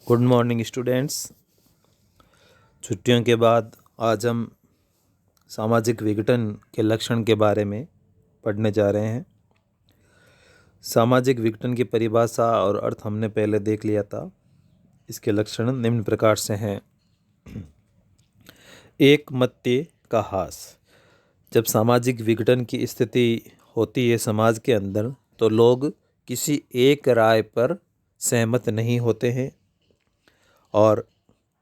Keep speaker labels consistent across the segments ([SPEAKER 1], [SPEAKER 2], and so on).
[SPEAKER 1] Good morning students. छुट्टियों के बाद आज हम सामाजिक विघटन के लक्षण के बारे में पढ़ने जा रहे हैं। सामाजिक विघटन की परिभाषा और अर्थ हमने पहले देख लिया था। इसके लक्षण निम्न प्रकार से हैं। एकमत्य का ह्रास। जब सामाजिक विघटन की स्थिति होती है समाज के अंदर, तो लोग किसी एक राय पर सहमत नहीं होते हैं और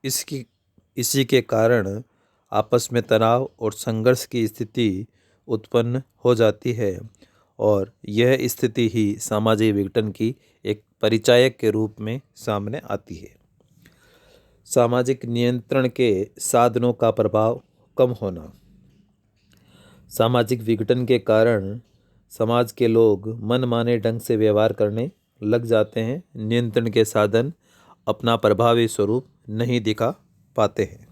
[SPEAKER 1] इसी के कारण आपस में तनाव और संघर्ष की स्थिति उत्पन्न हो जाती है और यह स्थिति ही सामाजिक विघटन की एक परिचायक के रूप में सामने आती है। सामाजिक नियंत्रण के साधनों का प्रभाव कम होना। सामाजिक विघटन के कारण समाज के लोग मनमाने ढंग से व्यवहार करने लग जाते हैं। नियंत्रण के साधन अपना प्रभावी स्वरूप नहीं दिखा पाते हैं।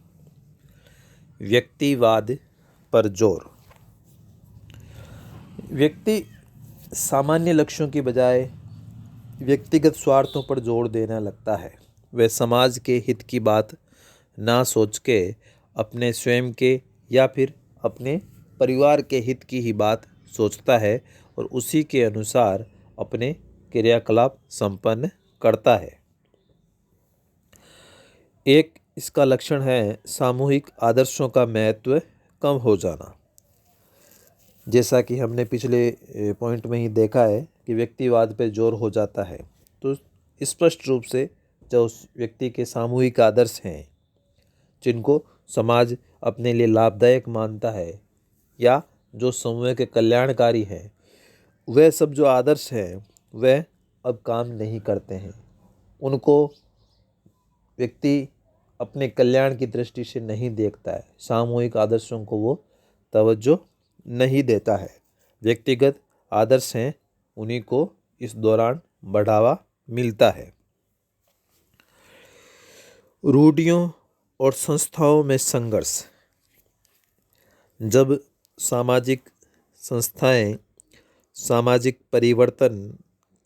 [SPEAKER 1] व्यक्तिवाद पर जोर। व्यक्ति सामान्य लक्ष्यों की बजाय व्यक्तिगत स्वार्थों पर जोर देने लगता है। वह समाज के हित की बात ना सोच के अपने स्वयं के या फिर अपने परिवार के हित की ही बात सोचता है और उसी के अनुसार अपने क्रियाकलाप संपन्न करता है। एक इसका लक्षण है सामूहिक आदर्शों का महत्व कम हो जाना। जैसा कि हमने पिछले पॉइंट में ही देखा है कि व्यक्तिवाद पे जोर हो जाता है, तो स्पष्ट रूप से जो उस व्यक्ति के सामूहिक आदर्श हैं, जिनको समाज अपने लिए लाभदायक मानता है या जो समूह के कल्याणकारी हैं, वह सब जो आदर्श हैं वह अब काम नहीं करते हैं। उनको व्यक्ति अपने कल्याण की दृष्टि से नहीं देखता है। सामूहिक आदर्शों को वो तवज्जो नहीं देता है। व्यक्तिगत आदर्श हैं, उन्हीं को इस दौरान बढ़ावा मिलता है। रूढ़ियों और संस्थाओं में संघर्ष। जब सामाजिक संस्थाएं सामाजिक परिवर्तन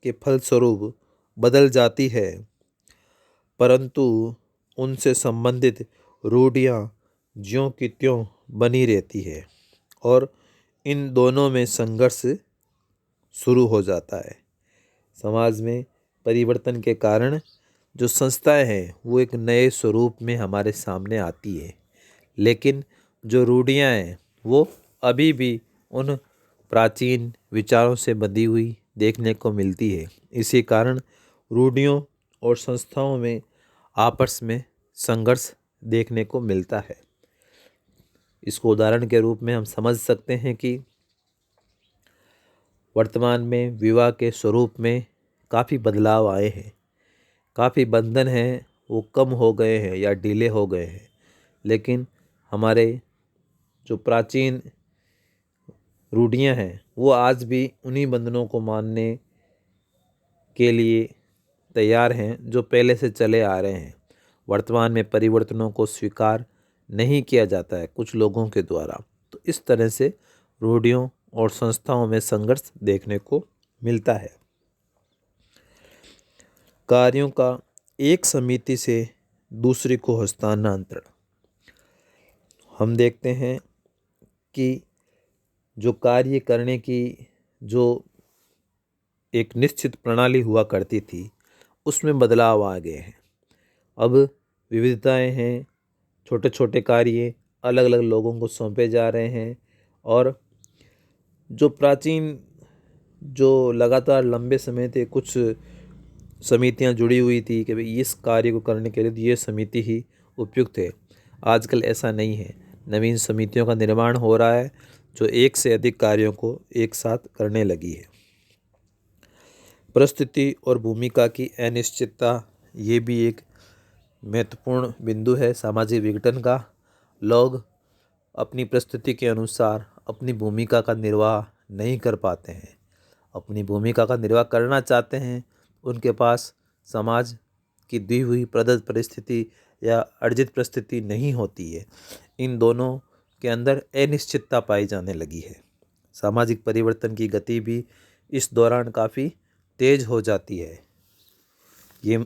[SPEAKER 1] के फलस्वरूप बदल जाती है, परंतु उनसे संबंधित रूढ़ियाँ ज्यों की त्यों बनी रहती है और इन दोनों में संघर्ष शुरू हो जाता है। समाज में परिवर्तन के कारण जो संस्थाएं हैं वो एक नए स्वरूप में हमारे सामने आती है, लेकिन जो रूढ़ियाँ हैं वो अभी भी उन प्राचीन विचारों से बंधी हुई देखने को मिलती है। इसी कारण रूढ़ियों और संस्थाओं में आपस में संघर्ष देखने को मिलता है। इसको उदाहरण के रूप में हम समझ सकते हैं कि वर्तमान में विवाह के स्वरूप में काफ़ी बदलाव आए हैं। काफ़ी बंधन हैं वो कम हो गए हैं या ढीले हो गए हैं, लेकिन हमारे जो प्राचीन रूढ़ियाँ हैं वो आज भी उन्हीं बंधनों को मानने के लिए तैयार हैं जो पहले से चले आ रहे हैं। वर्तमान में परिवर्तनों को स्वीकार नहीं किया जाता है कुछ लोगों के द्वारा, तो इस तरह से रूढ़ियों और संस्थाओं में संघर्ष देखने को मिलता है। कार्यों का एक समिति से दूसरी को हस्तांतरण। हम देखते हैं कि जो कार्य करने की जो एक निश्चित प्रणाली हुआ करती थी उसमें बदलाव आ गए हैं। अब विविधताएं हैं, छोटे छोटे कार्य अलग अलग लोगों को सौंपे जा रहे हैं और जो प्राचीन जो लगातार लंबे समय थे कुछ समितियां जुड़ी हुई थी कि भाई इस कार्य को करने के लिए ये समिति ही उपयुक्त है, आजकल ऐसा नहीं है। नवीन समितियों का निर्माण हो रहा है जो एक से अधिक कार्यों को एक साथ करने लगी है। परिस्थिति और भूमिका की अनिश्चितता, ये भी एक महत्वपूर्ण बिंदु है सामाजिक विघटन का। लोग अपनी परिस्थिति के अनुसार अपनी भूमिका का निर्वाह नहीं कर पाते हैं। अपनी भूमिका का निर्वाह करना चाहते हैं, उनके पास समाज की दी हुई प्रदत्त परिस्थिति या अर्जित परिस्थिति नहीं होती है। इन दोनों के अंदर अनिश्चितता पाई जाने लगी है। सामाजिक परिवर्तन की गति भी इस दौरान काफ़ी तेज हो जाती है। ये